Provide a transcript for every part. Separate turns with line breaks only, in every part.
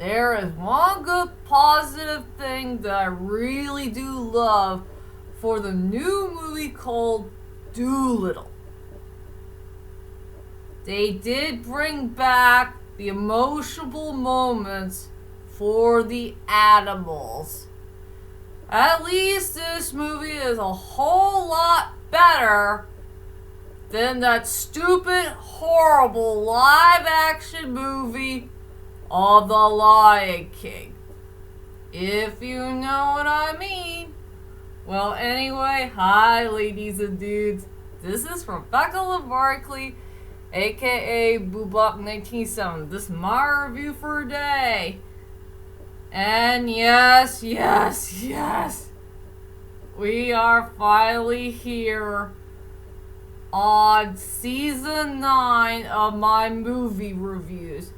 there is one good positive thing that I really do love for the new movie called Dolittle. They did bring back the emotional moments for the animals. At least this movie is a whole lot better than that stupid, horrible live-action movie of The Lion King. If you know what I mean. Well, anyway, hi ladies and dudes. This is Rebecca Barkley, aka Boobop197. This is my review for today. And yes, we are finally here on season 9 of my movie reviews.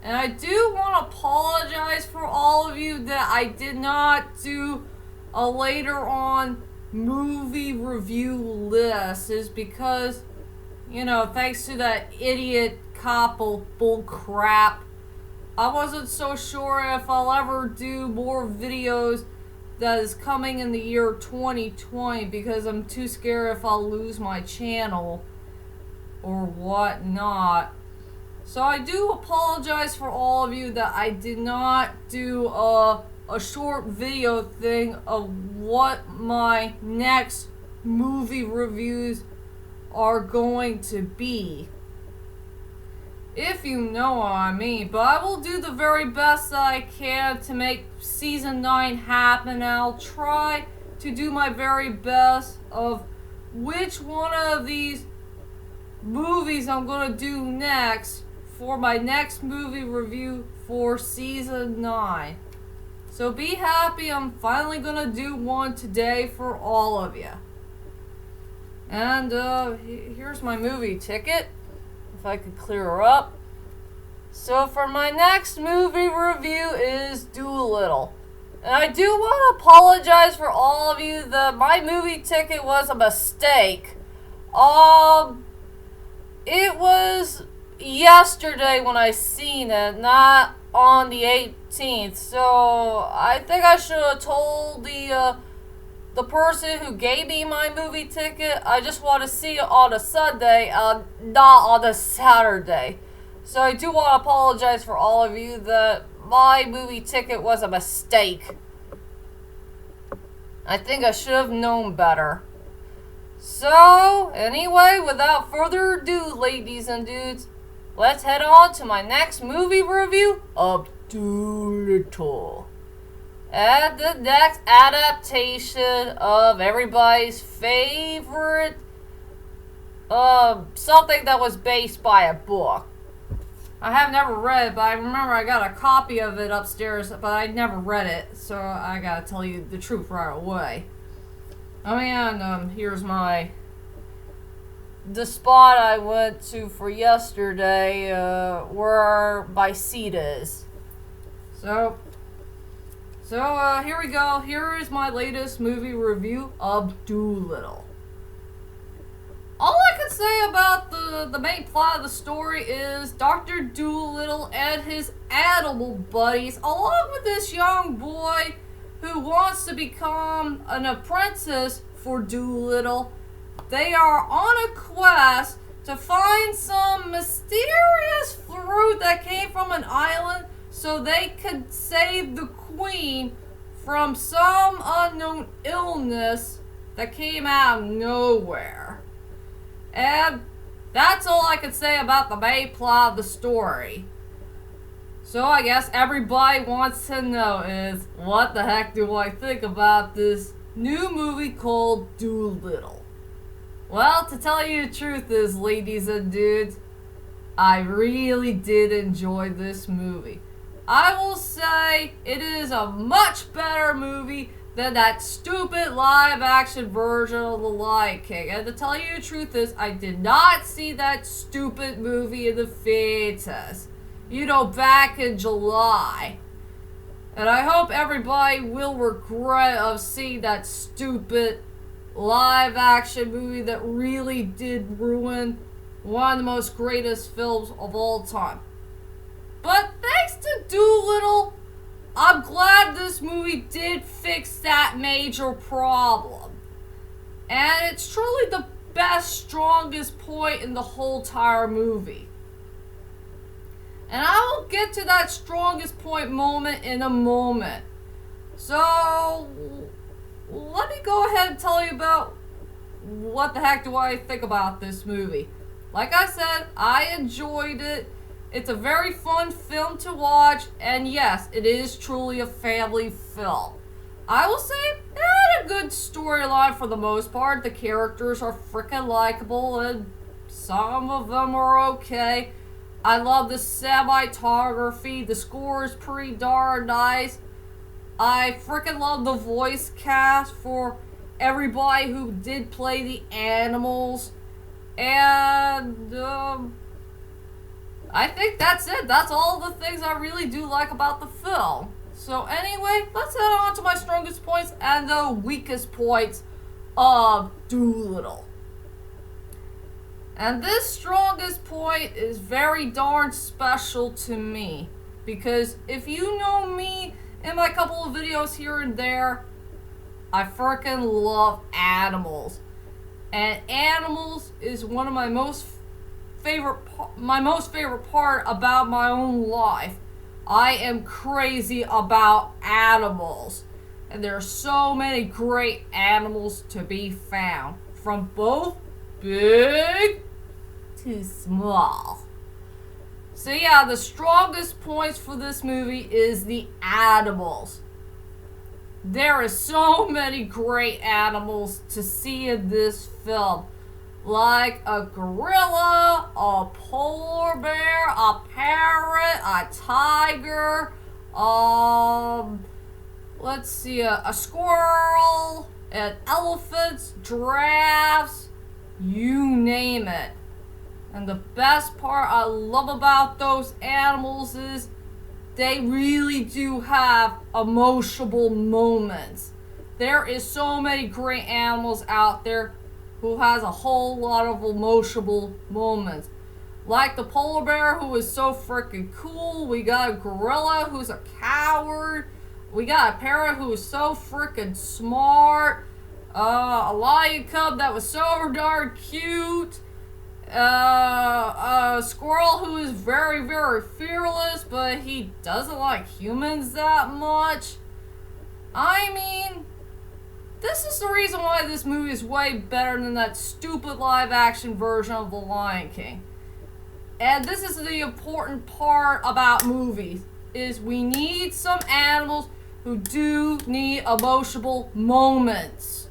And I do want to apologize for all of you that I did not do a later on movie review list, is because, thanks to that idiot couple bull crap, I wasn't so sure if I'll ever do more videos that is coming in the year 2020, because I'm too scared if I'll lose my channel or whatnot. So I do apologize for all of you that I did not do a short video thing of what my next movie reviews are going to be, if you know what I mean. But I will do the very best that I can to make season 9 happen. I'll try to do my very best of which one of these movies I'm going to do next for my next movie review for season 9. So be happy, I'm finally going to do one today for all of you. And here's my movie ticket, if I could clear her up. So for my next movie review is Dolittle. And I do want to apologize for all of you that my movie ticket was a mistake. It was yesterday when I seen it, not on the 18th. So I think I should have told the person who gave me my movie ticket I just want to see it on a Sunday, not on a Saturday. So I do want to apologize for all of you that my movie ticket was a mistake. I think I should have known better. So, anyway, without further ado, ladies and dudes, let's head on to my next movie review of Dolittle. And the next adaptation of everybody's favorite, something that was based by a book. I have never read it, but I remember I got a copy of it upstairs, but I never read it, so I gotta tell you the truth right away. Oh yeah, and here's the spot I went to for yesterday, where my seat is. So here we go. Here is my latest movie review of Dolittle. All I can say about the main plot of the story is Dr. Dolittle and his animal buddies, along with this young boy who wants to become an apprentice for Dolittle, they are on a quest to find some mysterious fruit that came from an island so they could save the queen from some unknown illness that came out of nowhere. And that's all I can say about the main plot of the story. So I guess everybody wants to know is, what the heck do I think about this new movie called Dolittle? Well, to tell you the truth is, ladies and dudes, I really did enjoy this movie. I will say it is a much better movie than that stupid live-action version of The Lion King. And to tell you the truth is, I did not see that stupid movie in the theaters, back in July. And I hope everybody will regret of seeing that stupid live-action movie that really did ruin one of the most greatest films of all time. But thanks to Dolittle this movie did fix that major problem. And it's truly the best, strongest point in the whole entire movie. And I will get to that strongest point moment in a moment. So, let me go ahead and tell you about what the heck do I think about this movie. Like I said, I enjoyed it. It's a very fun film to watch, and yes, it is truly a family film. I will say, it had a good storyline for the most part. The characters are freaking likable, and some of them are okay. I love the cinematography. The score is pretty darn nice. I freaking love the voice cast for everybody who did play the animals. And, I think that's it. That's all the things I really do like about the film. So anyway, let's head on to my strongest points and the weakest points of Dolittle. And this strongest point is very darn special to me. Because if you know me in my couple of videos here and there, I freaking love animals. And animals is one of my most favorite part about my own life. I am crazy about animals. And there are so many great animals to be found. From both big to small. So yeah, the strongest points for this movie is the animals. There are so many great animals to see in this film. Like a gorilla, a polar bear, a parrot, a tiger, let's see, a squirrel, and elephants, giraffes, you name it. And the best part I love about those animals is they really do have emotional moments. There is so many great animals out there who has a whole lot of emotional moments. Like the polar bear, who is so freaking cool. We got a gorilla who's a coward. We got a parrot who is so freaking smart. A lion cub that was so darn cute. A squirrel who is very, very fearless, but he doesn't like humans that much. I mean, this is the reason why this movie is way better than that stupid live-action version of The Lion King. And this is the important part about movies, is we need some animals who do need emotional moments.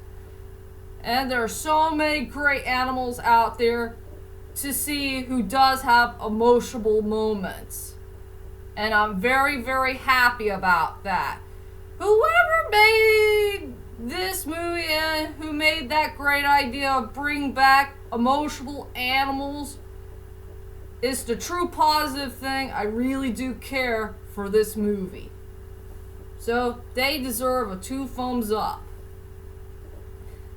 And there are so many great animals out there to see who does have emotional moments. And I'm very, very happy about that. Whoever made this movie and who made that great idea of bring back emotional animals is the true positive thing. I really do care for this movie. So they deserve a 2 thumbs up.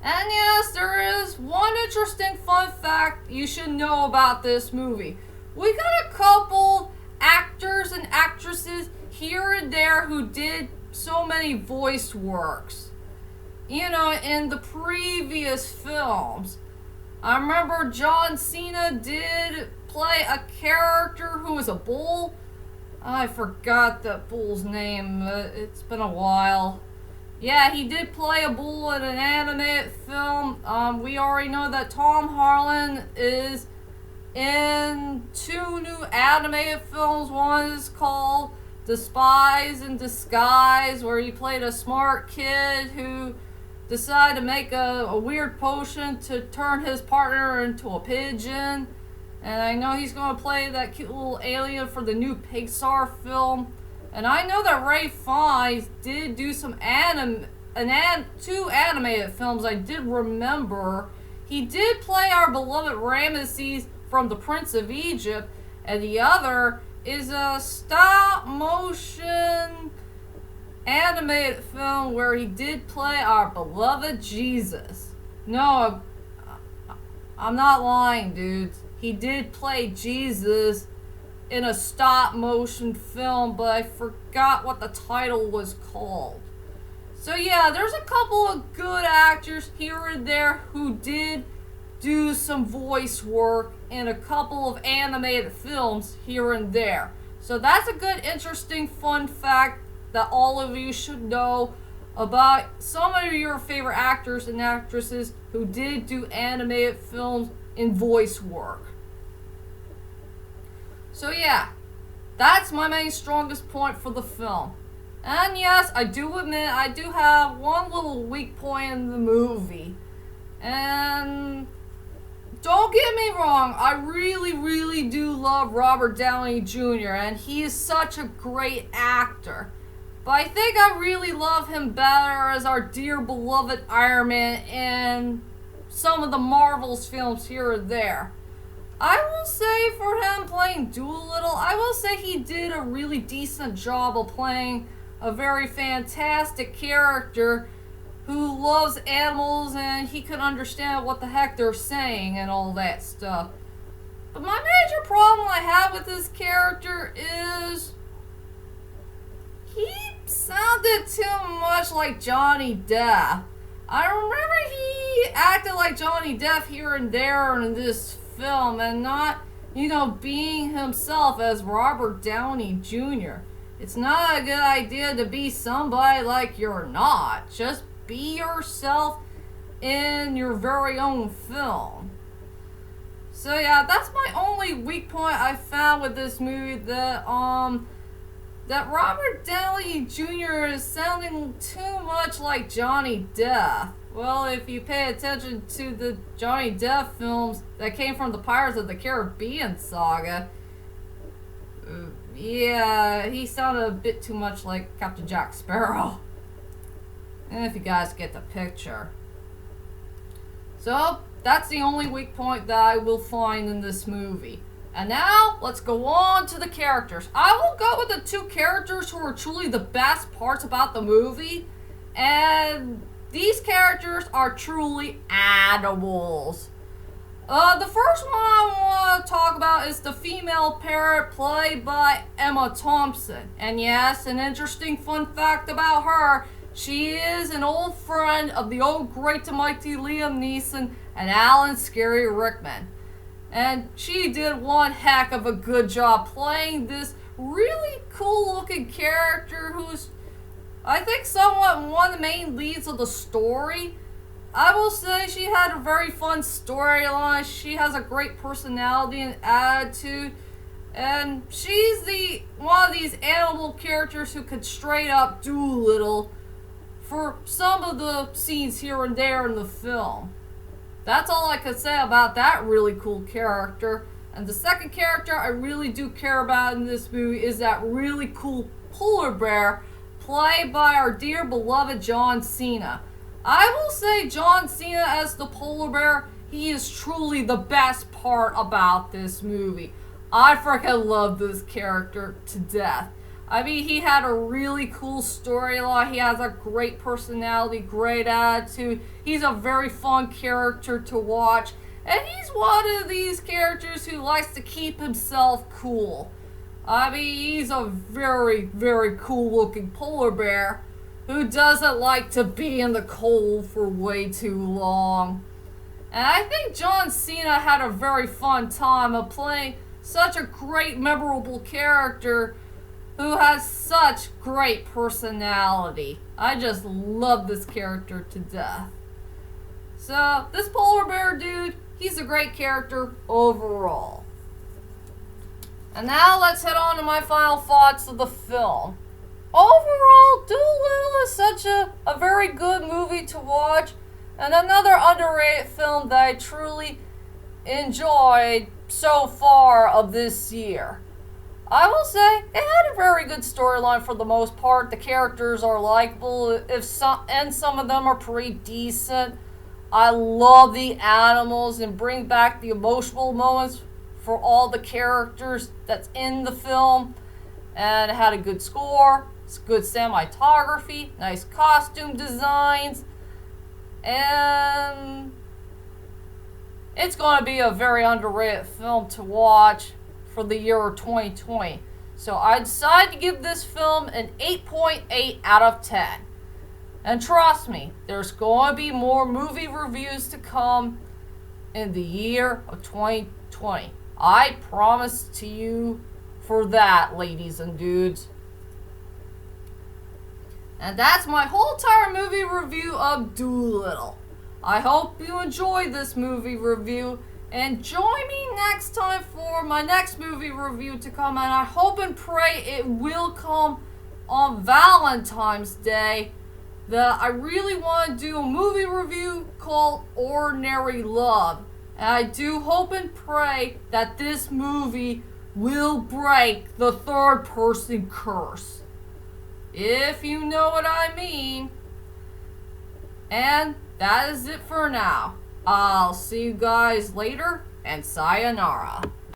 And yes, there is one interesting fun fact you should know about this movie. We got a couple actors and actresses here and there who did so many voice works. You know, in the previous films. I remember John Cena did play a character who was a bull. I forgot that bull's name. It's been a while. Yeah, he did play a bull in an animated film. We already know that Tom Holland is in 2 new animated films. One is called The Spies in Disguise, where he played a smart kid who decided to make a weird potion to turn his partner into a pigeon. And I know he's going to play that cute little alien for the new Pixar film. And I know that Ray Fiennes did do some 2 animated films. I did remember. He did play our beloved Ramesses from The Prince of Egypt. And the other is a stop motion animated film where he did play our beloved Jesus. No, I'm not lying, dudes. He did play Jesus in a stop motion film, but I forgot what the title was called. So yeah, there's a couple of good actors here and there who did do some voice work in a couple of animated films here and there. So that's a good, interesting, fun fact that all of you should know about some of your favorite actors and actresses who did do animated films in voice work. So yeah, that's my main strongest point for the film. And yes, I do admit I do have one little weak point in the movie. And don't get me wrong, I really do love Robert Downey Jr. and he is such a great actor. But I think I really love him better as our dear beloved Iron Man in some of the Marvel's films here or there. I will say for him playing Dolittle, I will say he did a really decent job of playing a very fantastic character who loves animals and he can understand what the heck they're saying and all that stuff. But my major problem I have with this character is he sounded too much like Johnny Depp. I remember he acted like Johnny Depp here and there in this film and not, being himself as Robert Downey Jr. It's not a good idea to be somebody like you're not. Just be yourself in your very own film. So yeah, that's my only weak point I found with this movie, that Robert Downey Jr. is sounding too much like Johnny Depp. Well, if you pay attention to the Johnny Depp films that came from the Pirates of the Caribbean saga, yeah, he sounded a bit too much like Captain Jack Sparrow. And if you guys get the picture. So, that's the only weak point that I will find in this movie. And now, let's go on to the characters. I will go with the two characters who are truly the best parts about the movie. And these characters are truly animals. The first one I want to talk about is the female parrot played by Emma Thompson. And yes, an interesting fun fact about her, she is an old friend of the old great and mighty Liam Neeson and Alan Scary Rickman. And she did one heck of a good job playing this really cool looking character who's, I think, somewhat one of the main leads of the story. I will say she had a very fun storyline. She has a great personality and attitude. And she's one of these animal characters who could straight up Dolittle for some of the scenes here and there in the film. That's all I could say about that really cool character. And the second character I really do care about in this movie is that really cool polar bear played by our dear beloved John Cena. I will say John Cena as the polar bear, he is truly the best part about this movie. I freaking love this character to death. I mean, he had a really cool storyline. He has a great personality, great attitude. He's a very fun character to watch. And he's one of these characters who likes to keep himself cool. I mean, he's a very cool looking polar bear who doesn't like to be in the cold for way too long. And I think John Cena had a very fun time of playing such a great, memorable character who has such great personality. I just love this character to death. So, this polar bear dude, he's a great character overall. And now let's head on to my final thoughts of the film. Overall, Dolittle is such a very good movie to watch, and another underrated film that I truly enjoyed so far of this year. I will say, it had a very good storyline for the most part. The characters are likable, and some of them are pretty decent. I love the animals and bring back the emotional moments for all the characters that's in the film. And it had a good score, good cinematography, nice costume designs, and it's going to be a very underrated film to watch for the year 2020. So I decided to give this film an 8.8 out of 10. And trust me, there's going to be more movie reviews to come in the year of 2020. I promise to you for that, ladies and dudes. And that's my whole entire movie review of Dolittle. I hope you enjoyed this movie review, and join me next time for my next movie review to come, and I hope and pray it will come on Valentine's Day. I really want to do a movie review called Ordinary Love, and I do hope and pray that this movie will break the third person curse, if you know what I mean. And that is it for now. I'll see you guys later, and sayonara.